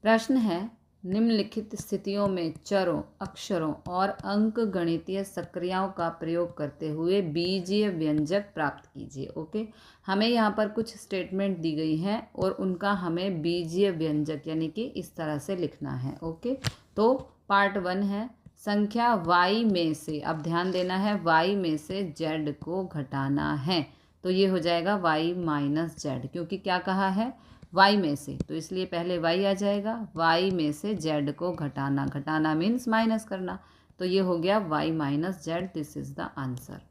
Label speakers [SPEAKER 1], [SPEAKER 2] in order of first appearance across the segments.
[SPEAKER 1] प्रश्न है, निम्नलिखित स्थितियों में चरों, अक्षरों और अंकगणितीय सक्रियाओं का प्रयोग करते हुए बीजीय व्यंजक प्राप्त कीजिए। ओके, हमें यहाँ पर कुछ स्टेटमेंट दी गई हैं और उनका हमें बीजीय व्यंजक यानी कि इस तरह से लिखना है। ओके, तो पार्ट 1 है संख्या y में से, अब ध्यान देना है y में से z को घटाना है, तो ये हो जाएगा y माइनस z, क्योंकि क्या कहा है y में से, तो इसलिए पहले y आ जाएगा। y में से z को घटाना, घटाना मीन्स माइनस करना, तो ये हो गया y minus z, this is the answer.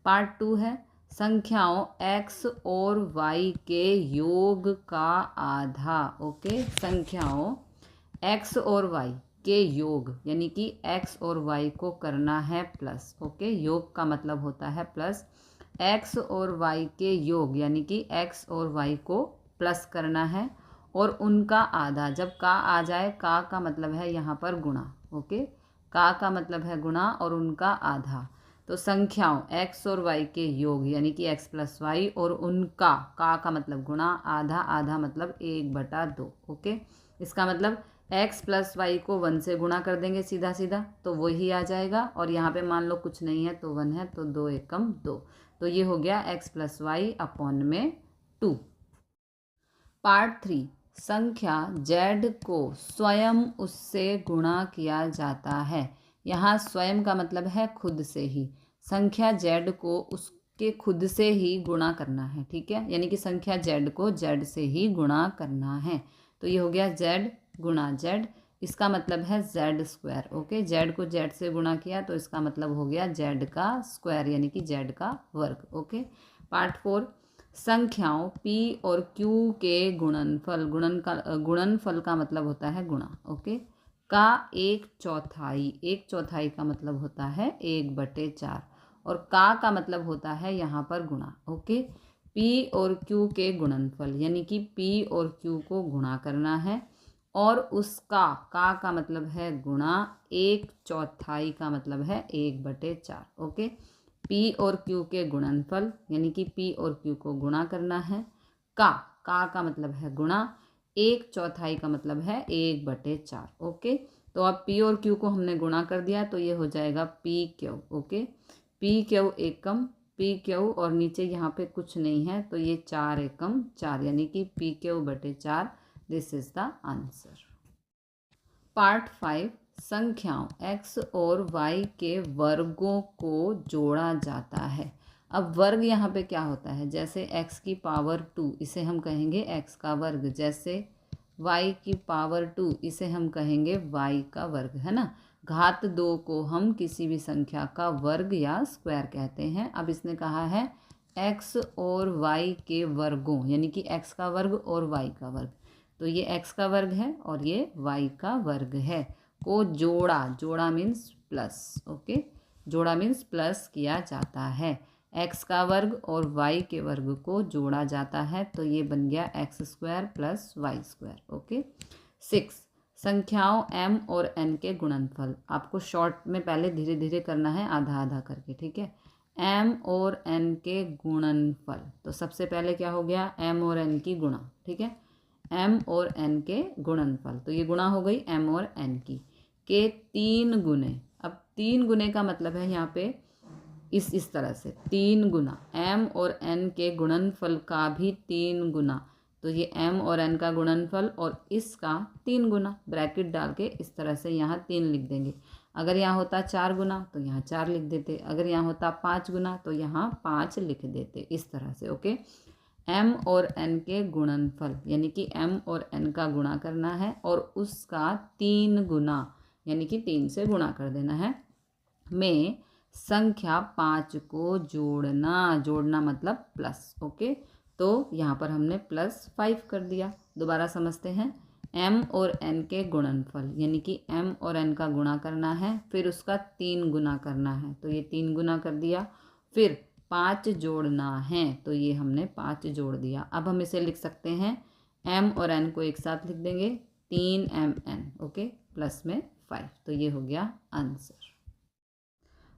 [SPEAKER 1] Part 2 है संख्याओं x और y के योग का आधा। ओके, संख्याओं x और y के योग यानी कि x और y को करना है प्लस। ओके, योग का मतलब होता है प्लस। x और y के योग यानी कि x और y को प्लस करना है और उनका आधा, जब का आ जाए, का मतलब है यहाँ पर गुणा। ओके, का मतलब है गुणा और उनका आधा, तो संख्याओं x और y के योग यानी कि x प्लस वाई और उनका का मतलब गुणा, आधा, आधा मतलब 1/2। ओके, इसका मतलब x प्लस वाई को 1 से गुणा कर देंगे सीधा सीधा, तो वही आ जाएगा। और यहाँ पे मान लो कुछ नहीं है तो 1 है, तो 2 एकम 2, तो ये हो गया x प्लस वाई अपॉन में 2। पार्ट 3 संख्या z को स्वयं उससे गुणा किया जाता है। यहाँ स्वयं का मतलब है खुद से ही, संख्या z को उसके खुद से ही गुणा करना है। ठीक है, यानी कि संख्या z को z से ही गुणा करना है, तो ये हो गया z गुणा z, इसका मतलब है z स्क्वायर। ओके, z को z से गुणा किया तो इसका मतलब हो गया z का स्क्वायर यानी कि z का वर्ग। ओके, पार्ट 4 संख्याओं p और q के गुणनफल, गुणनफल का मतलब होता है गुणा। ओके, का 1/4, 1/4 का मतलब होता है 1/4 और का मतलब होता है यहाँ पर गुणा। ओके, p और q के गुणनफल यानी कि p और q को गुणा करना है और उसका का मतलब है गुणा, 1/4 का मतलब है 1/4। ओके, p और q के गुणनफल यानी कि p और q को गुणा करना है, का मतलब है गुणा, 1/4 का मतलब है 1/4। ओके, तो अब p और q को हमने गुणा कर दिया तो ये हो जाएगा pq। ओके, pq एकम pq और नीचे यहाँ पे कुछ नहीं है तो ये 4 एकम 4 यानी कि pq/4, this is the answer. Part 5 संख्याओं x और y के वर्गों को जोड़ा जाता है। अब वर्ग यहाँ पे क्या होता है, जैसे x की पावर 2 इसे हम कहेंगे x का वर्ग, जैसे y की पावर 2 इसे हम कहेंगे y का वर्ग, है ना। घात 2 को हम किसी भी संख्या का वर्ग या स्क्वायर कहते हैं। अब इसने कहा है x और y के वर्गों यानी कि x का वर्ग और y का वर्ग, तो ये x का वर्ग है और ये y का वर्ग है, को जोड़ा, जोड़ा मीन्स प्लस। ओके, जोड़ा मीन्स प्लस किया जाता है, x का वर्ग और y के वर्ग को जोड़ा जाता है, तो ये बन गया x² प्लस y²। ओके, 6 संख्याओं m और n के गुणनफल, आपको शॉर्ट में पहले धीरे धीरे करना है, आधा आधा करके। ठीक है, m और n के गुणनफल, तो सबसे पहले क्या हो गया, m और n की गुणा। ठीक है, m और n के गुणनफल, तो ये गुणा हो गई m और n की, के 3 गुने। अब 3 गुने का मतलब है यहाँ पे इस तरह से 3 गुना m और n के गुणनफल का भी 3 गुना, तो ये m और n का गुणनफल और इसका 3 गुना, ब्रैकेट डाल के इस तरह से यहाँ 3 लिख देंगे। अगर यहाँ होता 4 गुना तो यहाँ 4 लिख देते, अगर यहाँ होता 5 गुना तो यहाँ 5 लिख देते, इस तरह से। ओके, m और n के गुणनफल यानी कि m और n का गुणा करना है और उसका 3 गुना यानी कि 3 से गुणा कर देना है, में संख्या 5 को जोड़ना, जोड़ना मतलब प्लस। ओके, तो यहाँ पर हमने +5 कर दिया। दोबारा समझते हैं, m और n के गुणनफल यानी कि m और n का गुणा करना है, फिर उसका 3 गुना करना है, तो ये 3 गुना कर दिया, फिर 5 जोड़ना है, तो ये हमने 5 जोड़ दिया। अब हम इसे लिख सकते हैं, m और n को एक साथ लिख देंगे, 3mn। ओके, प्लस में 5, तो ये हो गया आंसर।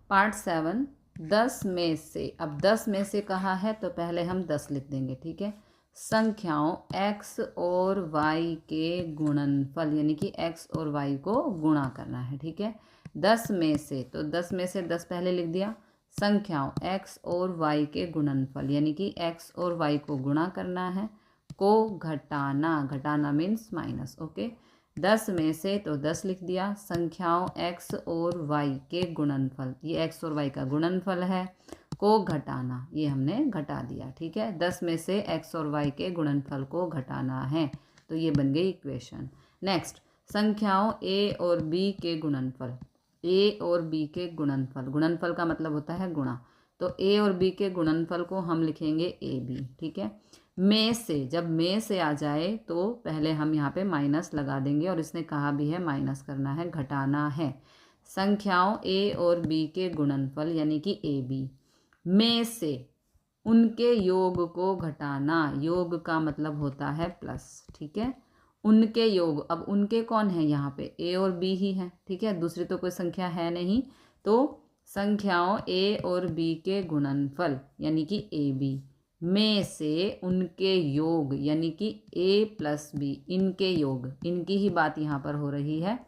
[SPEAKER 1] पार्ट 7 10 में से, अब 10 में से कहा है तो पहले हम 10 लिख देंगे। ठीक है, संख्याओं x और y के गुणनफल, यानी कि x और y को गुणा करना है। ठीक है, 10 में से, तो 10 में से 10 पहले लिख दिया। संख्याओं x और y के गुणनफल, यानी कि x और y को गुणा करना है, को घटाना, घटाना मीन्स माइनस। ओके, 10 में से तो 10 लिख दिया। संख्याओं x और y के गुणनफल, ये x और y का गुणनफल है, को घटाना, ये हमने घटा दिया। ठीक है, 10 में से x और y के गुणनफल को घटाना है, तो ये बन गई इक्वेशन। नेक्स्ट, संख्याओं a और b के गुणनफल, a और b के गुणनफल, गुणनफल का मतलब होता है गुणा, तो a और b के गुणनफल को हम लिखेंगे ab। ठीक है, में से, जब में से आ जाए तो पहले हम यहाँ पे माइनस लगा देंगे, और इसने कहा भी है माइनस करना है, घटाना है। संख्याओं a और b के गुणनफल, यानी कि ab, में से उनके योग को घटाना, योग का मतलब होता है प्लस। ठीक है, उनके योग, अब उनके कौन है यहाँ पे, a और b ही है। ठीक है, दूसरी तो कोई संख्या है नहीं, तो संख्याओं a और b के गुणनफल, यानी कि ab, में से उनके योग, यानी कि a प्लस b, इनके योग, इनकी ही बात यहाँ पर हो रही है,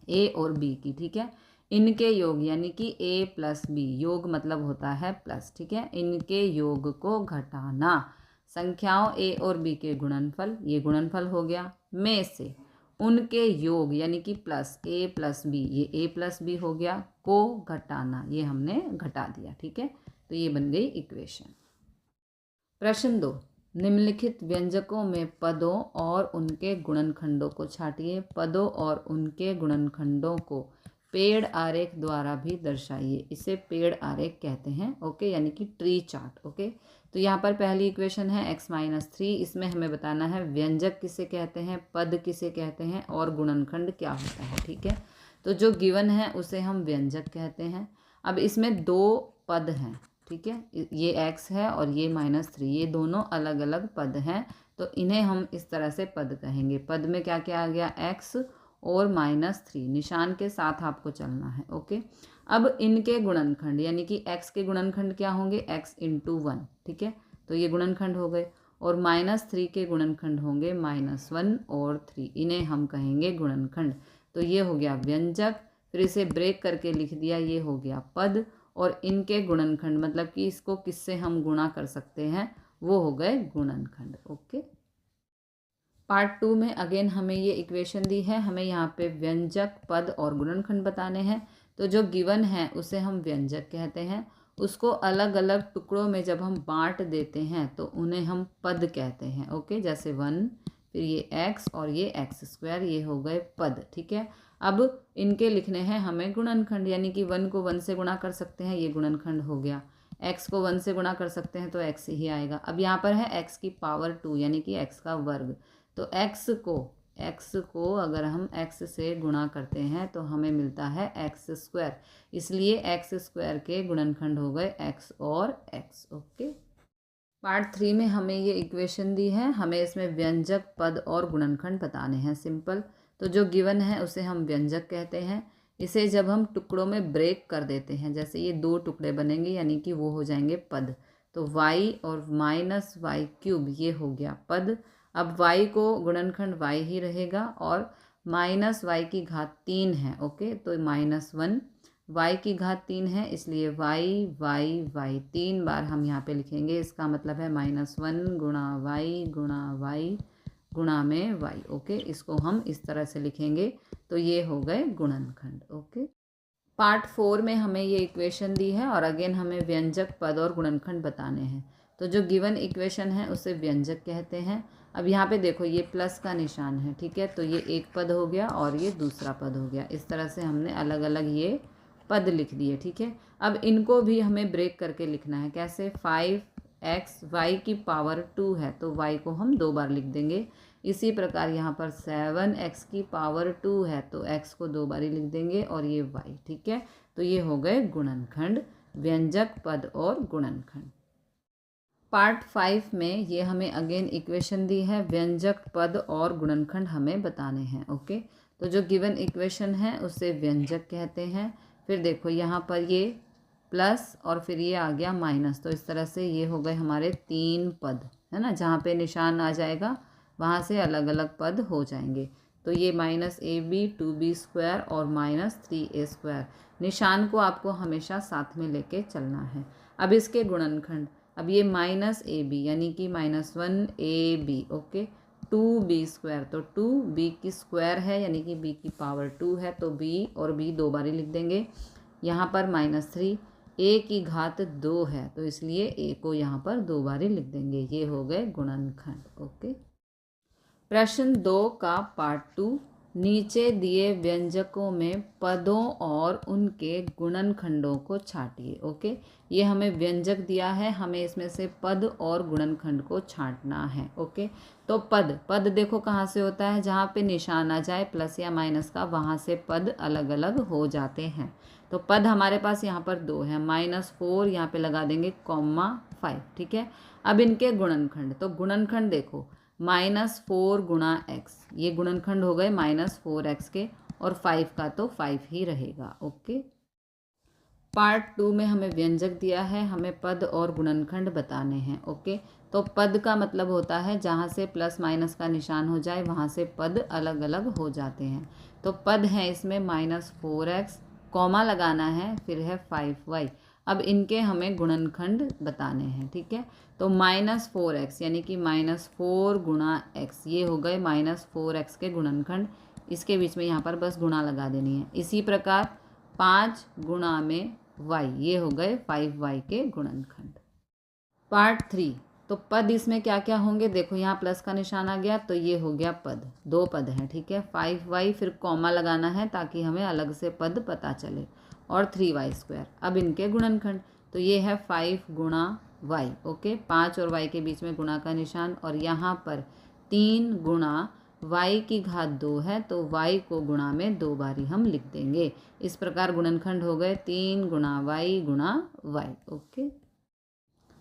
[SPEAKER 1] a और b की। ठीक है, इनके योग यानी कि a प्लस बी, योग मतलब होता है प्लस। ठीक है, इनके योग को घटाना, संख्याओं a और b के गुणनफल, ये गुणनफल हो गया, में से उनके योग यानी कि प्लस a प्लस बी, ये a प्लस बी हो गया, को घटाना, ये हमने घटा दिया। ठीक है, तो ये बन गई इक्वेशन। प्रश्न 2, निम्नलिखित व्यंजकों में पदों और उनके गुणनखंडों को छांटिए। पदों और उनके गुणनखंडों को पेड़ आरेख द्वारा भी दर्शाइए। इसे पेड़ आरेख कहते हैं। ओके, यानी कि ट्री चार्ट। ओके, तो यहाँ पर पहली इक्वेशन है x-3, इसमें हमें बताना है व्यंजक किसे कहते हैं, पद किसे कहते हैं, और गुणनखंड क्या होता है। ठीक है, तो जो गिवन है उसे हम व्यंजक कहते हैं। अब इसमें दो पद हैं। ठीक है, ये x है और ये -3, ये दोनों अलग अलग पद हैं, तो इन्हें हम इस तरह से पद कहेंगे। पद में क्या क्या आ गया, x और -3, निशान के साथ आपको चलना है। ओके, अब इनके गुणनखंड, यानी कि x के गुणनखंड क्या होंगे, x × 1। ठीक है, तो ये गुणनखंड हो गए, और -3 के गुणनखंड होंगे -1 और 3, इन्हें हम कहेंगे गुणनखंड। तो ये हो गया व्यंजक, फिर इसे ब्रेक करके लिख दिया, ये हो गया पद, और इनके गुणनखंड मतलब कि इसको किससे हम गुणा कर सकते हैं, वो हो गए गुणनखंड। ओके, पार्ट 2 में अगेन हमें ये इक्वेशन दी है, हमें यहाँ पे व्यंजक, पद और गुणनखंड बताने हैं। तो जो गिवन है उसे हम व्यंजक कहते हैं, उसको अलग अलग टुकड़ों में जब हम बांट देते हैं तो उन्हें हम पद कहते हैं। ओके, जैसे 1, फिर ये x और ये x², ये हो गए पद। ठीक है, अब इनके लिखने हैं हमें गुणनखंड, यानी कि 1 को 1 से गुणा कर सकते हैं, ये गुणनखंड हो गया। x को 1 से गुणा कर सकते हैं तो x ही आएगा। अब यहाँ पर है x की पावर 2, यानी कि x का वर्ग, तो x को अगर हम x से गुणा करते हैं तो हमें मिलता है x², इसलिए x² के गुणनखंड हो गए x और x। ओके, पार्ट 3 में हमें ये इक्वेशन दी है, हमें इसमें व्यंजक, पद और गुणनखंड बताने हैं। सिंपल, तो जो गिवन है उसे हम व्यंजक कहते हैं। इसे जब हम टुकड़ों में ब्रेक कर देते हैं, जैसे ये 2 टुकड़े बनेंगे, यानी कि वो हो जाएंगे पद, तो y और -y³ ये हो गया पद। अब y को गुणनखंड y ही रहेगा, और -y3 है। ओके, तो -1, y3 है, इसलिए y 3 बार हम यहाँ पे लिखेंगे, इसका मतलब है -1 गुणा y गुणा में y। ओके, इसको हम इस तरह से लिखेंगे, तो ये हो गए गुणनखंड। ओके, पार्ट 4 में हमें ये इक्वेशन दी है, और अगेन हमें व्यंजक, पद और गुणनखंड बताने हैं। तो जो गिवन इक्वेशन है उसे व्यंजक कहते हैं। अब यहाँ पे देखो ये प्लस का निशान है। ठीक है, तो ये एक पद हो गया और ये दूसरा पद हो गया, इस तरह से हमने अलग अलग ये पद लिख दिए। ठीक है, अब इनको भी हमें ब्रेक करके लिखना है। कैसे, 5x, y2 है तो y को हम 2 बार लिख देंगे। इसी प्रकार यहाँ पर 7x2 है तो x को 2 बार ही लिख देंगे, और ये y। ठीक है, तो ये हो गए गुणनखंड, व्यंजक, पद और गुणनखंड। पार्ट 5 में ये हमें अगेन इक्वेशन दी है, व्यंजक, पद और गुणनखंड हमें बताने हैं। ओके, तो जो गिवन इक्वेशन है उसे व्यंजक कहते हैं। फिर देखो यहाँ पर ये प्लस और फिर ये आ गया माइनस, तो इस तरह से ये हो गए हमारे 3 पद। है ना, जहाँ पे निशान आ जाएगा वहाँ से अलग अलग पद हो जाएंगे। तो ये -ab 2b² और -3a², निशान को आपको हमेशा साथ में लेके चलना है। अब इसके गुणनखंड, अब ये -ab यानी कि -1ab, ओके, 2b², तो 2b की स्क्वायर है यानी कि b की पावर 2 है, तो b और b दो बारी लिख देंगे। यहाँ पर -3, a की घात 2 है तो इसलिए a को यहाँ पर दो बारी लिख देंगे। ये हो गए गुणनखंड। ओके, प्रश्न 2 का पार्ट 2, नीचे दिए व्यंजकों में पदों और उनके गुणनखंडों को छांटिए। ओके, ये हमें व्यंजक दिया है, हमें इसमें से पद और गुणनखंड को छांटना है। ओके, तो पद देखो कहाँ से होता है, जहाँ पे निशान आ जाए प्लस या माइनस का, वहाँ से पद अलग अलग हो जाते हैं। तो पद हमारे पास यहाँ पर 2 है, -4 यहाँ पे लगा देंगे, (5), ठीक है। अब इनके गुणनखंड, तो गुणनखंड देखो -4 गुणा x, ये गुणनखंड हो गए -4x के, और 5 का तो 5 ही रहेगा। ओके, पार्ट 2 में हमें व्यंजक दिया है, हमें पद और गुणनखंड बताने हैं। ओके, तो पद का मतलब होता है जहाँ से प्लस माइनस का निशान हो जाए वहाँ से पद अलग अलग हो जाते हैं। तो पद है इसमें -4x, कॉमा लगाना है, फिर है 5y। अब इनके हमें गुणनखंड बताने हैं, ठीक है। तो -4x यानी कि -4 गुणा x, ये हो गए -4x के गुणनखंड, इसके बीच में यहाँ पर बस गुणा लगा देनी है। इसी प्रकार 5 गुणा में y, ये हो गए 5y के गुणनखंड। पार्ट 3, तो पद इसमें क्या क्या होंगे, देखो यहाँ प्लस का निशान आ गया तो ये हो गया पद, 2 पद हैं, ठीक है। 5y, फिर कॉमा लगाना है ताकि हमें अलग से पद पता चले, और 3y²। अब इनके गुणनखंड, तो ये है 5 गुणा y, ओके, 5 और y के बीच में गुणा का निशान, और यहाँ पर 3 गुणा y की घात 2 है तो y को गुणा में 2 बारी हम लिख देंगे। इस प्रकार गुणनखंड हो गए 3 गुणा y गुणा y। ओके,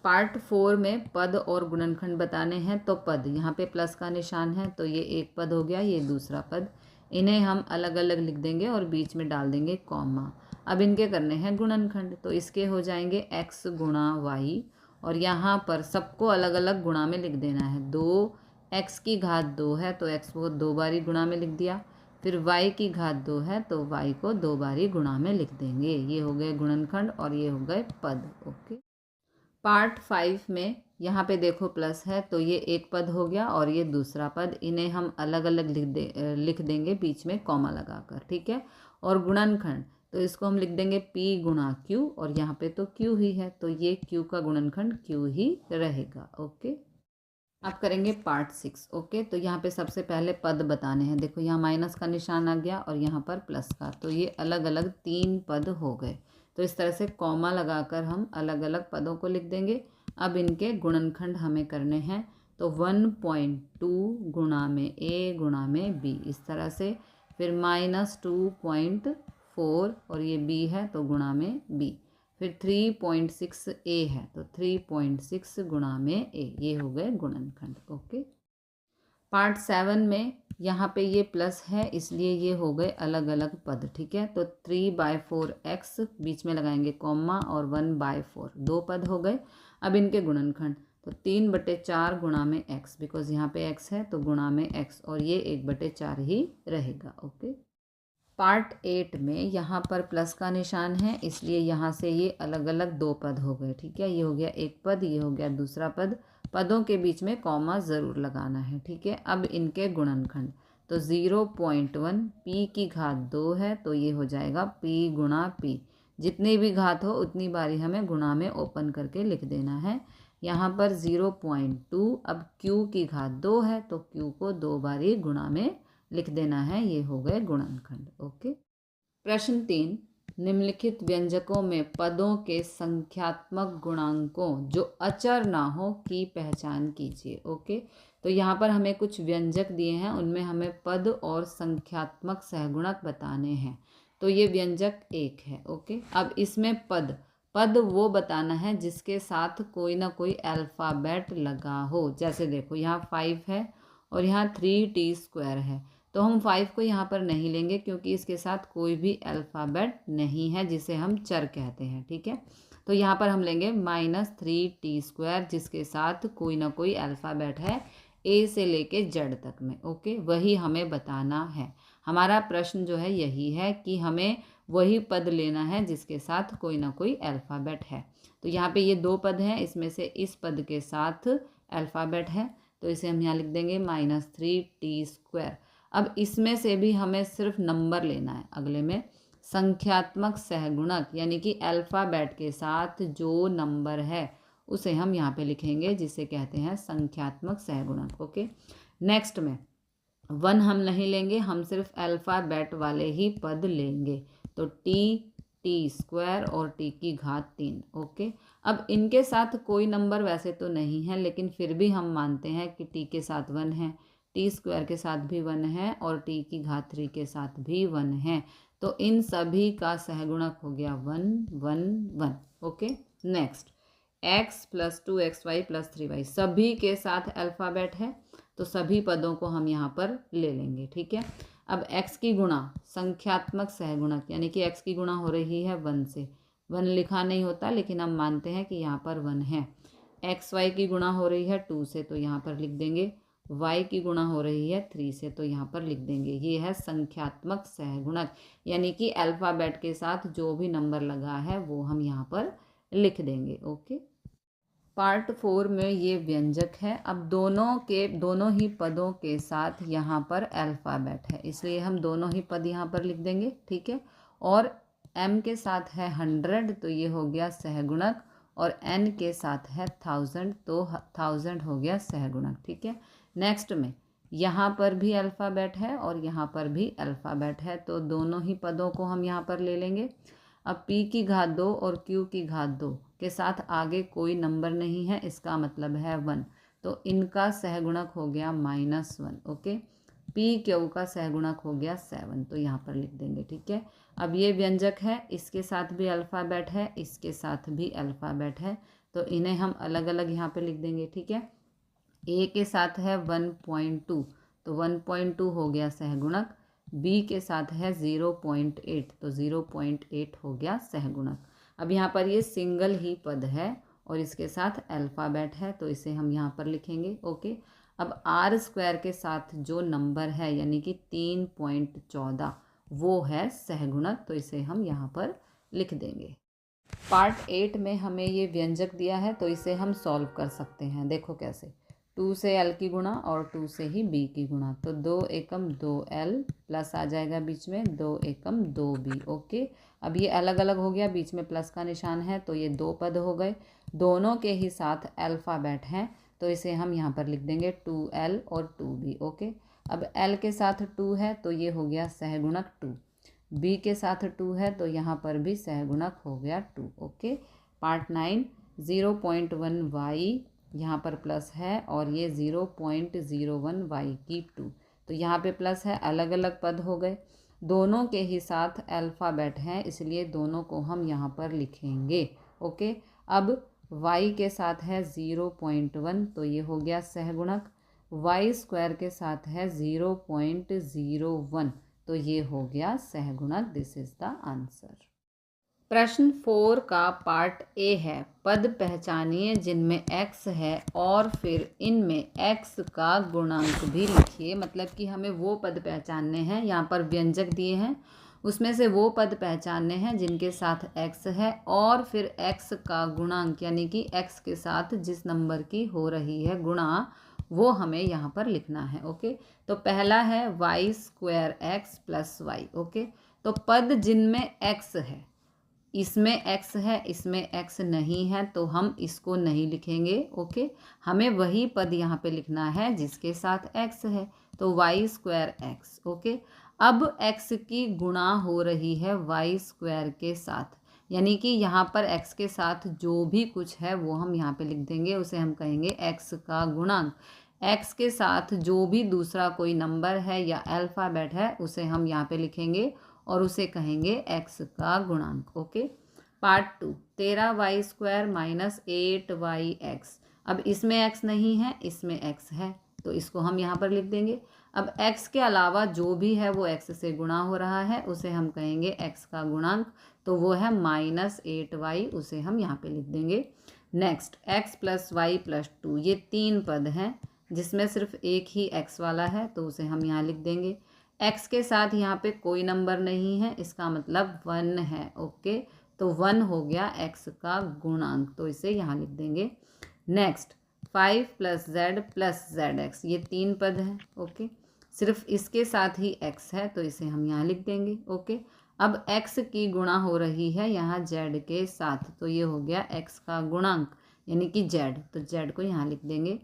[SPEAKER 1] पार्ट 4 में पद और गुणनखंड बताने हैं। तो पद, यहाँ पे प्लस का निशान है तो ये एक पद हो गया, ये दूसरा पद, इन्हें हम अलग अलग लिख देंगे और बीच में डाल देंगे कॉमा। अब इनके करने हैं गुणनखंड, तो इसके हो जाएंगे x गुणा y, और यहाँ पर सबको अलग अलग गुणा में लिख देना है। 2x की घात 2 है तो x को 2 बारी गुणा में लिख दिया, फिर y की घात 2 है तो y को 2 बारी गुणा में लिख देंगे। ये हो गए गुणनखंड और ये हो गए पद। ओके, पार्ट 5 में यहाँ पे देखो प्लस है तो ये एक पद हो गया और ये दूसरा पद, इन्हें हम अलग अलग लिख देंगे बीच में कॉमा लगाकर, ठीक है। और गुणनखंड, तो इसको हम लिख देंगे p गुणा q, और यहाँ पे तो q ही है तो ये q का गुणनखंड q ही रहेगा। ओके, अब करेंगे पार्ट 6। ओके, तो यहाँ पे सबसे पहले पद बताने हैं। देखो यहाँ माइनस का निशान आ गया और यहाँ पर प्लस का, तो ये अलग अलग 3 पद हो गए। तो इस तरह से कॉमा लगाकर हम अलग अलग पदों को लिख देंगे। अब इनके गुणनखंड हमें करने हैं, तो 1.2 गुणा में a गुणा में b, इस तरह से, फिर -2.4 और ये b है तो गुणा में b, फिर 3.6 a है तो 3.6 गुणा में a, ये हो गए गुणनखंड। ओके, पार्ट 7 में यहाँ पे ये प्लस है इसलिए ये हो गए अलग अलग पद, ठीक है। तो 3/4x, बीच में लगाएंगे कॉमा, और 1/4, 2 पद हो गए। अब इनके गुणनखंड, तो 3/4 गुणा में x, बिकॉज यहाँ पे x है तो गुणा में x, और ये 1/4 ही रहेगा। ओके, पार्ट 8 में यहाँ पर प्लस का निशान है इसलिए यहाँ से ये अलग अलग 2 पद हो गए, ठीक है। ये हो गया एक पद, ये हो गया दूसरा पद, पदों के बीच में कॉमा ज़रूर लगाना है, ठीक है। अब इनके गुणनखंड, तो 0.1, p की घात 2 है तो ये हो जाएगा p गुणा p, जितनी भी घात हो उतनी बारी हमें गुणा में ओपन करके लिख देना है। यहाँ पर 0.2, अब q की घात 2 है तो q को 2 बारी गुणा में लिख देना है। ये हो गए गुणनखंड। ओके, प्रश्न 3, निम्नलिखित व्यंजकों में पदों के संख्यात्मक गुणांकों जो अचर ना हो की पहचान कीजिए। ओके, तो यहाँ पर हमें कुछ व्यंजक दिए हैं, उनमें हमें पद और संख्यात्मक सहगुणक बताने हैं। तो ये व्यंजक 1 है। ओके, अब इसमें पद वो बताना है जिसके साथ कोई ना कोई अल्फ़ाबेट लगा हो। जैसे देखो यहाँ 5 है और यहाँ 3t² है, तो हम 5 को यहाँ पर नहीं लेंगे क्योंकि इसके साथ कोई भी अल्फ़ाबेट नहीं है जिसे हम चर कहते हैं, ठीक है। तो यहाँ पर हम लेंगे -3t² जिसके साथ कोई ना कोई अल्फ़ाबेट है ए से लेके जेड तक में। ओके, वही हमें बताना है। हमारा प्रश्न जो है यही है कि हमें वही पद लेना है जिसके साथ कोई ना कोई अल्फ़ाबेट है। तो यहाँ पे ये 2 पद हैं, इसमें से इस पद के साथ अल्फ़ाबेट है, तो इसे हम यहाँ लिख देंगे -3t²। अब इसमें से भी हमें सिर्फ नंबर लेना है। अगले में संख्यात्मक सहगुणक यानी कि अल्फ़ाबेट के साथ जो नंबर है उसे हम यहाँ पे लिखेंगे, जिसे कहते हैं संख्यात्मक सहगुणक। ओके, नेक्स्ट में 1 हम नहीं लेंगे, हम सिर्फ अल्फ़ाबेट वाले ही पद लेंगे। तो t² और t की घात 3। ओके, अब इनके साथ कोई नंबर वैसे तो नहीं है, लेकिन फिर भी हम मानते हैं कि t के साथ 1 है, t² के साथ भी 1 है और t की घात 3 के साथ भी 1 है। तो इन सभी का सहगुणक हो गया 1 1 1। Okay, next x + 2xy + 3y सभी के साथ अल्फ़ाबेट है, तो सभी पदों को हम यहाँ पर ले लेंगे। ठीक है, अब x की गुणा संख्यात्मक सहगुणक यानी कि x की गुणा हो रही है 1 से। 1 लिखा नहीं होता, लेकिन हम मानते हैं कि यहाँ पर 1 है। xy की गुणा हो रही है 2 से, तो यहाँ पर लिख देंगे। y की गुणा हो रही है 3 से, तो यहाँ पर लिख देंगे। ये है संख्यात्मक सहगुणक यानी कि अल्फ़ाबेट के साथ जो भी नंबर लगा है वो हम यहाँ पर लिख देंगे। ओके, पार्ट 4 में ये व्यंजक है। अब दोनों ही पदों के साथ यहाँ पर अल्फ़ाबेट है, इसलिए हम दोनों ही पद यहाँ पर लिख देंगे। ठीक है, और m के साथ है 100, तो ये हो गया सहगुणक, और n के साथ है 1000, तो 1000 हो गया सहगुणक। ठीक है, नेक्स्ट में यहाँ पर भी अल्फ़ाबेट है और यहाँ पर भी अल्फ़ाबेट है, तो दोनों ही पदों को हम यहाँ पर ले लेंगे। अब p की घात 2 और q की घात 2 के साथ आगे कोई नंबर नहीं है, इसका मतलब है 1, तो इनका सहगुणक हो गया -1। ओके, p/q का सहगुणक हो गया 7, तो यहाँ पर लिख देंगे। ठीक है, अब ये व्यंजक है, इसके साथ भी अल्फ़ाबेट है, इसके साथ भी अल्फ़ाबेट है, तो इन्हें हम अलग अलग यहाँ पे लिख देंगे। ठीक है, a के साथ है 1.2, तो 1.2 हो गया सहगुणक। b के साथ है 0.8, तो 0.8 हो गया सहगुणक। अब यहाँ पर ये सिंगल ही पद है और इसके साथ अल्फ़ाबेट है, तो इसे हम यहाँ पर लिखेंगे। ओके, अब r² के साथ जो नंबर है यानी कि 3.14 वो है सहगुणक, तो इसे हम यहाँ पर लिख देंगे। पार्ट 8 में हमें ये व्यंजक दिया है, तो इसे हम सॉल्व कर सकते हैं। देखो कैसे, 2 से l की गुणा और 2 से ही b की गुणा, तो 2 एकम 2l प्लस आ जाएगा बीच में 2 एकम 2b। ओके, अब ये अलग अलग हो गया, बीच में प्लस का निशान है, तो ये 2 पद हो गए, दोनों के ही साथ अल्फ़ाबेट हैं, तो इसे हम यहाँ पर लिख देंगे 2l और 2b। ओके, अब l के साथ 2 है, तो ये हो गया सहगुणक 2, b के साथ 2 है, तो यहाँ पर भी सहगुणक हो गया 2। ओके, पार्ट 9 0.1y यहाँ पर प्लस है और ये 0.01y3, तो यहाँ पे प्लस है, अलग अलग पद हो गए, दोनों के ही साथ अल्फ़ाबेट हैं, इसलिए दोनों को हम यहाँ पर लिखेंगे। ओके, अब y के साथ है 0.1, तो ये हो गया सहगुणक, y² के साथ है 0.01, तो ये हो गया सहगुणक। This is the answer. प्रश्न 4 का पार्ट ए है, पद पहचानिए जिनमें x है और फिर इनमें x का गुणांक भी लिखिए। मतलब कि हमें वो पद पहचानने हैं, यहाँ पर व्यंजक दिए हैं, उसमें से वो पद पहचानने हैं जिनके साथ x है और फिर x का गुणांक यानी कि x के साथ जिस नंबर की हो रही है गुणा, वो हमें यहाँ पर लिखना है। ओके, तो पहला है y² x + y। ओके, तो पद जिनमें x है, इसमें x है, इसमें x नहीं है, तो हम इसको नहीं लिखेंगे। ओके, हमें वही पद यहाँ पे लिखना है जिसके साथ x है, तो y² x। ओके, अब x की गुणा हो रही है y² के साथ, यानी कि यहाँ पर x के साथ जो भी कुछ है वो हम यहाँ पे लिख देंगे, उसे हम कहेंगे x का गुणांक। x के साथ जो भी दूसरा कोई नंबर है या अल्फ़ाबेट है उसे हम यहाँ पे लिखेंगे और उसे कहेंगे x का गुणांक। Okay, part 2 13y² - 8yx। अब इसमें x नहीं है, इसमें x है, तो इसको हम यहाँ पर लिख देंगे। अब x के अलावा जो भी है वो x से गुणा हो रहा है उसे हम कहेंगे x का गुणांक, तो वो है -8y, उसे हम यहाँ पे लिख देंगे। नेक्स्ट x + y + 2, ये 3 पद हैं जिसमें सिर्फ एक ही x वाला है, तो उसे हम यहाँ लिख देंगे। x के साथ यहाँ पे कोई नंबर नहीं है, इसका मतलब 1 है। ओके, तो 1 हो गया x का गुणांक, तो इसे यहाँ लिख देंगे। नेक्स्ट 5 + z + zx, ये 3 पद हैं। ओके, सिर्फ इसके साथ ही x है, तो इसे हम यहाँ लिख देंगे। ओके, अब x की गुणा हो रही है यहाँ z के साथ, तो ये हो गया x का गुणांक यानी कि z, तो z को यहाँ लिख देंगे।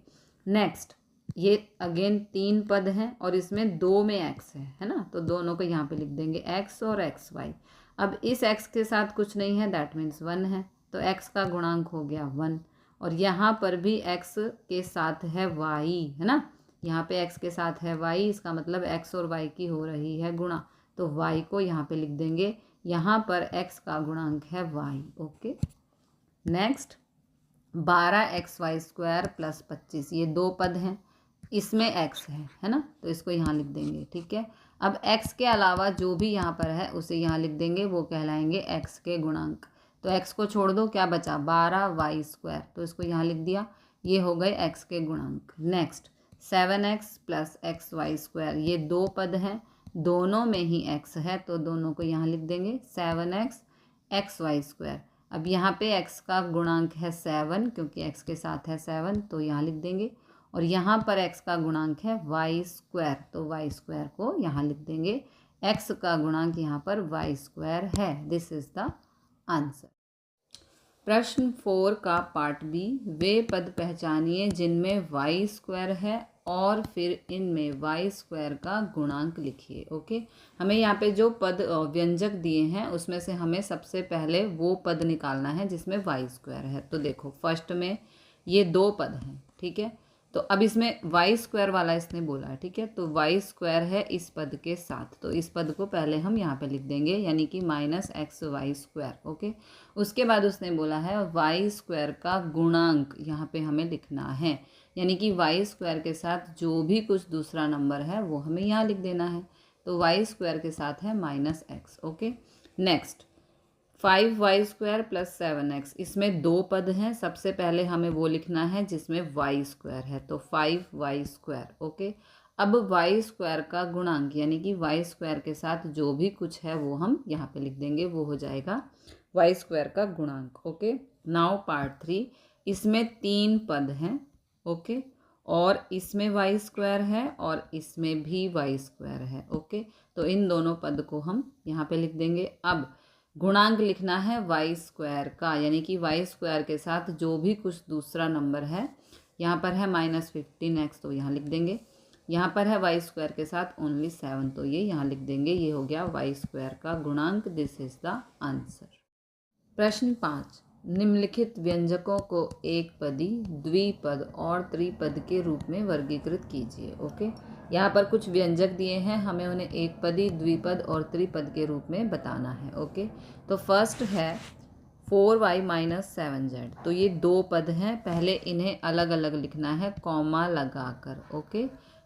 [SPEAKER 1] नेक्स्ट ये अगेन 3 पद हैं और इसमें 2 में x है ना, तो दोनों को यहाँ पे लिख देंगे x और xy। अब इस x के साथ कुछ नहीं है, दैट मीन्स 1 है, तो x का गुणांक हो गया 1। और यहाँ पर भी x के साथ है y, है ना, यहाँ पे x के साथ है y, इसका मतलब x और y की हो रही है गुणा, तो y को यहाँ पे लिख देंगे। यहाँ पर x का गुणांक है y। ओके, नेक्स्ट 12xy² + 25, ये 2 पद हैं, इसमें x है ना, तो इसको यहाँ लिख देंगे। ठीक है, अब x के अलावा जो भी यहाँ पर है उसे यहाँ लिख देंगे, वो कहलाएंगे x के गुणांक। तो x को छोड़ दो, क्या बचा 12y², तो इसको यहाँ लिख दिया, ये हो गए x के गुणांक। नेक्स्ट 7x + xy², ये 2 पद हैं, दोनों में ही x है, तो दोनों को यहाँ लिख देंगे 7x xy²। अब यहाँ पे x का गुणांक है 7, क्योंकि x के साथ है 7, तो यहाँ लिख देंगे। और यहाँ पर x का गुणांक है y², तो y² को यहाँ लिख देंगे। x का गुणांक यहाँ पर y² है। This is the answer. प्रश्न 4 का पार्ट बी, वे पद पहचानिए जिनमें y² है और फिर इनमें y² का गुणांक लिखिए। ओके, हमें यहाँ पे जो पद व्यंजक दिए हैं उसमें से हमें सबसे पहले वो पद निकालना है जिसमें y² है। तो देखो फर्स्ट में ये 2 पद हैं, ठीक है, तो अब इसमें y² वाला इसने बोला है, ठीक है, तो y² है इस पद के साथ, तो इस पद को पहले हम यहाँ पे लिख देंगे, यानी कि -xy²। ओके, उसके बाद उसने बोला है y² का गुणांक यहाँ पे हमें लिखना है, यानी कि y² के साथ जो भी कुछ दूसरा नंबर है वो हमें यहाँ लिख देना है, तो y² के साथ है -x। Okay, next 5y² + 7x, इसमें 2 पद हैं, सबसे पहले हमें वो लिखना है जिसमें y² है, तो 5y²। ओके, अब y² का गुणांक यानी कि y² के साथ जो भी कुछ है वो हम यहाँ पे लिख देंगे, वो हो जाएगा y² का गुणांक। ओके, नाउ पार्ट 3, इसमें 3 पद हैं। ओके, और इसमें y² है और इसमें भी y² है। ओके, तो इन दोनों पद को हम यहाँ पे लिख देंगे। अब गुणांक लिखना है y² का, यानी कि y² के साथ जो भी कुछ दूसरा नंबर है, यहाँ पर है -15x, तो यहाँ लिख देंगे। यहाँ पर है y² के साथ ओनली 7, तो ये यहाँ लिख देंगे। ये हो गया y² का गुणांक। This is the answer. प्रश्न 5, निम्नलिखित व्यंजकों को एक पदी, द्विपद और त्रिपद के रूप में वर्गीकृत कीजिए। ओके, यहाँ पर कुछ व्यंजक दिए हैं, हमें उन्हें एक पदी, द्विपद और त्रिपद के रूप में बताना है। ओके, तो फर्स्ट है 4y - 7z, तो ये 2 पद हैं, पहले इन्हें अलग अलग लिखना है कॉमा लगाकर। ओके,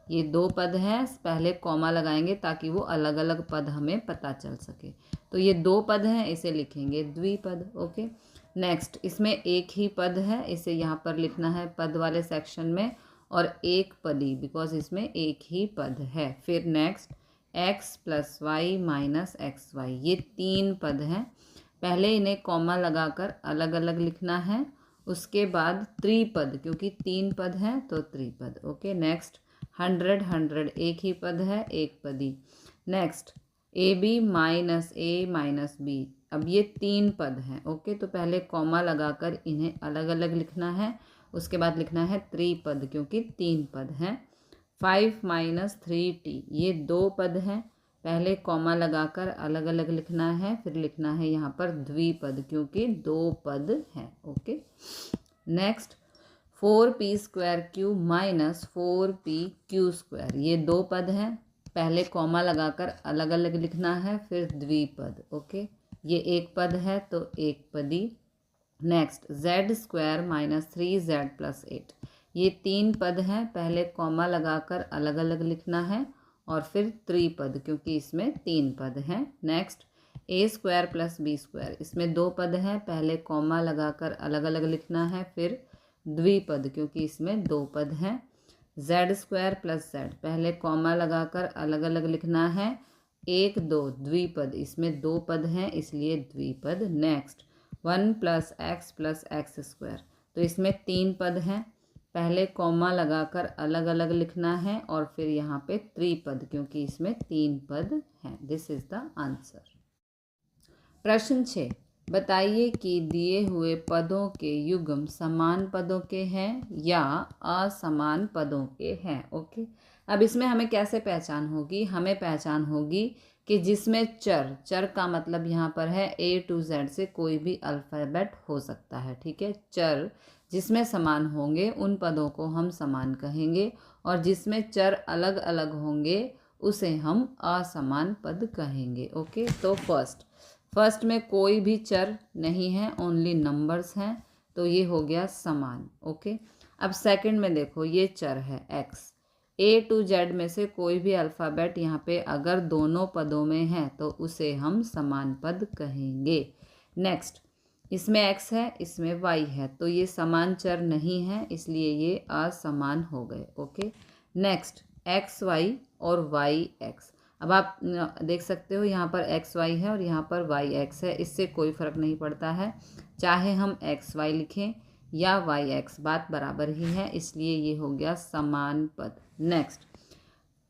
[SPEAKER 1] ये 2 पद हैं, पहले कॉमा लगाएंगे ताकि वो अलग अलग पद हमें पता चल सके। तो ये 2 पद हैं, इसे लिखेंगे द्विपद। ओके, नेक्स्ट इसमें एक ही पद है, इसे यहाँ पर लिखना है पद वाले सेक्शन में, और एक पदी बिकॉज इसमें एक ही पद है। फिर नेक्स्ट x + y - xy, ये 3 पद हैं, पहले इन्हें कॉमा लगाकर अलग अलग लिखना है, उसके बाद त्रिपद, क्योंकि 3 पद हैं तो त्रिपद। ओके, नेक्स्ट 100 100, एक ही पद है, एक पदी। नेक्स्ट ab - a - b, अब ये 3 पद हैं। ओके, तो पहले कॉमा लगाकर इन्हें अलग अलग लिखना है, उसके बाद लिखना है त्रिपद, क्योंकि 3 पद हैं। 5 - 3t, ये 2 पद हैं, पहले कॉमा लगाकर अलग अलग लिखना है, फिर लिखना है यहाँ पर द्विपद, क्योंकि 2 पद हैं। ओके, नेक्स्ट 4p² - 4pq², ये 2 पद हैं, पहले कॉमा लगाकर अलग अलग लिखना है, फिर द्विपद। ओके, ये एक पद है तो एक पदी। नेक्स्ट z² - 3z + 8, ये 3 पद हैं, पहले कॉमा लगाकर अलग अलग लिखना है और फिर त्रिपद क्योंकि इसमें 3 पद हैं। नेक्स्ट ए स्क्वायर प्लस बी स्क्वायर, इसमें 2 पद हैं, पहले कॉमा लगाकर अलग अलग लिखना है, फिर द्विपद क्योंकि इसमें 2 पद हैं। जेड स्क्वायर प्लस जेड, पहले कॉमा लगाकर अलग अलग लिखना है, 1 2 द्विपद, इसमें 2 पद हैं इसलिए द्विपद। नेक्स्ट 1 प्लस एक्स स्क्वायर, तो इसमें 3 पद हैं, पहले कॉमा लगाकर अलग अलग लिखना है और फिर यहाँ पे त्रिपद क्योंकि इसमें 3 पद हैं। This is the answer. प्रश्न 6, बताइए कि दिए हुए पदों के युग्म समान पदों के हैं या असमान पदों के हैं। ओके, अब इसमें हमें कैसे पहचान होगी? हमें पहचान होगी कि जिसमें चर का मतलब यहाँ पर है A to Z से कोई भी अल्फ़ाबेट हो सकता है। ठीक है, चर जिसमें समान होंगे उन पदों को हम समान कहेंगे और जिसमें चर अलग अलग होंगे उसे हम असमान पद कहेंगे। ओके, तो फर्स्ट में कोई भी चर नहीं है, ओनली नंबर्स हैं, तो ये हो गया समान। ओके, अब सेकंड में देखो, ये चर है x, A to Z में से कोई भी अल्फ़ाबेट यहाँ पे अगर दोनों पदों में है तो उसे हम समान पद कहेंगे। नेक्स्ट, इसमें x है, इसमें y है, तो ये समान चर नहीं है इसलिए ये असमान हो गए। ओके, नेक्स्ट एक्स वाई और वाई एक्स, अब आप देख सकते हो यहाँ पर एक्स वाई है और यहाँ पर वाई एक्स है, इससे कोई फ़र्क नहीं पड़ता है, चाहे हम एक्स वाई लिखें या वाई एक्स, बात बराबर ही है, इसलिए ये हो गया समान पद। नेक्स्ट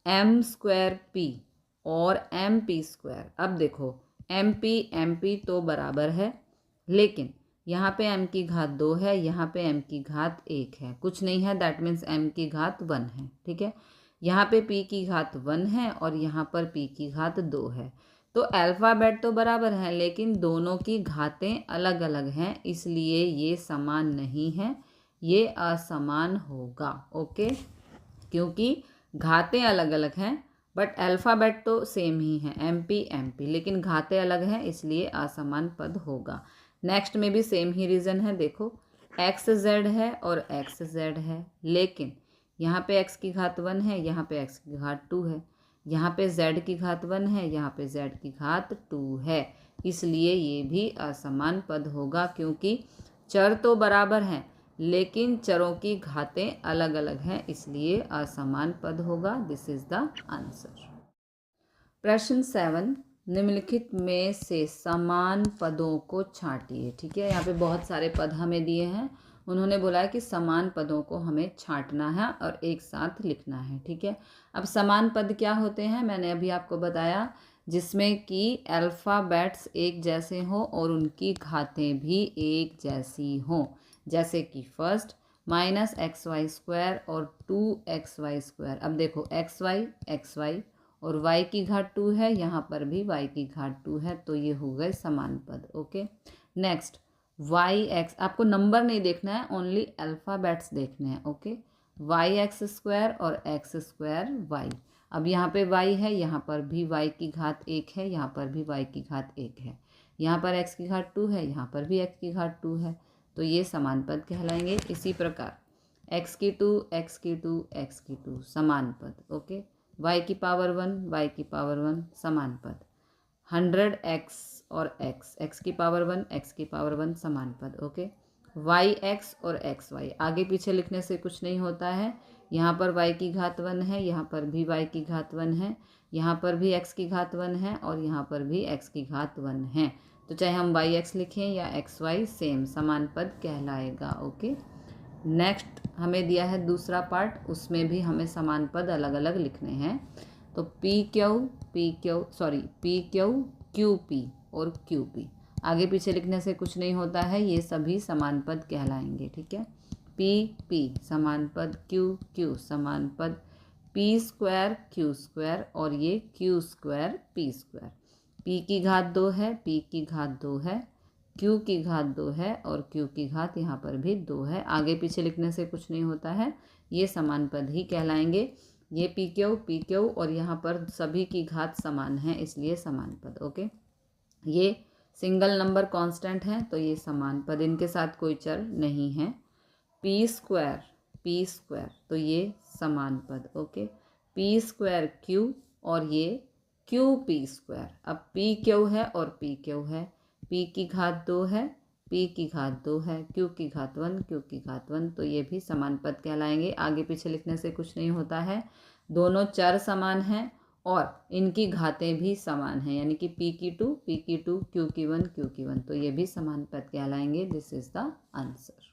[SPEAKER 1] एम स्क्वायर पी और एम पी स्क्वायर, अब देखो एम पी तो बराबर है, लेकिन यहाँ पे m की घात 2 है, यहाँ पे m की घात 1 है, कुछ नहीं है, दैट मीन्स m की घात 1 है। ठीक है, यहाँ पे p की घात 1 है और यहाँ पर p की घात 2 है, तो अल्फ़ाबेट तो बराबर है लेकिन दोनों की घातें अलग अलग हैं, इसलिए ये समान नहीं है, ये असमान होगा। ओके, क्योंकि घातें अलग अलग हैं बट अल्फ़ाबेट तो सेम ही है, एम पी, लेकिन घातें अलग हैं इसलिए असमान पद होगा। नेक्स्ट में भी सेम ही रीज़न है, देखो एक्स जेड है और एक्स जेड है, लेकिन यहाँ पे x की घात 1 है, यहाँ पे x की घात 2 है, यहाँ पे z की घात 1 है, यहाँ पे z की घात 2 है, इसलिए ये भी असमान पद होगा क्योंकि चर तो बराबर हैं लेकिन चरों की घातें अलग अलग हैं, इसलिए असमान पद होगा। This is the answer. प्रश्न 7, निम्नलिखित में से समान पदों को छांटिए। ठीक है, यहाँ पे बहुत सारे पद हमें दिए हैं, उन्होंने बोला है कि समान पदों को हमें छांटना है और एक साथ लिखना है। ठीक है, अब समान पद क्या होते हैं, मैंने अभी आपको बताया, जिसमें कि अल्फ़ाबेट्स एक जैसे हों और उनकी घातें भी एक जैसी हों, जैसे कि फर्स्ट -xy² और 2xy²। अब देखो एक्स वाई और y की घात 2 है, यहाँ पर भी y की घात 2 है, तो ये हो गए समान पद। ओके, नेक्स्ट वाई एक्स, आपको नंबर नहीं देखना है, ओनली अल्फ़ाबेट्स देखने हैं। ओके, y² और x² y, अब यहाँ पे y है, यहाँ पर भी y की घात 1 है, यहाँ पर भी y की घात 1 है, यहाँ पर x की घात 2 है, यहाँ पर भी x की घात 2 है, तो ये समान पद कहलाएंगे। इसी प्रकार x की 2 समान पद। ओके, y की पावर 1 समान पद, 100x और x की पावर 1 समान पद। ओके, yx और xy, आगे पीछे लिखने से कुछ नहीं होता है, यहाँ पर y की घात 1 है, यहाँ पर भी y की घात 1 है, यहाँ पर भी x की घात 1 है और यहाँ पर भी x की घात 1 है, तो चाहे हम yx लिखें या xy, सेम समान पद कहलाएगा। ओके, नेक्स्ट हमें दिया है दूसरा पार्ट, उसमें भी हमें समान पद अलग अलग लिखने हैं, तो पी क्यू क्यू पी और क्यू पी, आगे पीछे लिखने से कुछ नहीं होता है, ये सभी समान पद कहलाएंगे। ठीक है, पी समान पद, क्यू समान पद, p² q² और ये q² p², p की घात 2 है, p की घात 2 है, q की घात 2 है और q की घात यहाँ पर भी 2 है, आगे पीछे लिखने से कुछ नहीं होता है, ये समान पद ही कहलाएंगे। ये पी क्यू और यहाँ पर सभी की घात समान है, इसलिए समान पद। ओके, ये सिंगल नंबर कांस्टेंट है तो ये समान पद, इनके साथ कोई चर नहीं है। p² पी स्क्वायर, तो ये समान पद। ओके, पी स्क्वायर क्यू और ये क्यू पी स्क्वायर। अब पी क्यू है और पी क्यू है, पी की घात 2 है, पी की घात 2 है, क्यू की घात 1, क्यू की घात 1, तो ये भी समान पद कहलाएंगे। आगे पीछे लिखने से कुछ नहीं होता है, दोनों चर समान हैं और इनकी घातें भी समान हैं, यानी कि पी की 2, क्यू की 1, क्यू की 1, तो ये भी समान पद कहलाएंगे। This is the answer.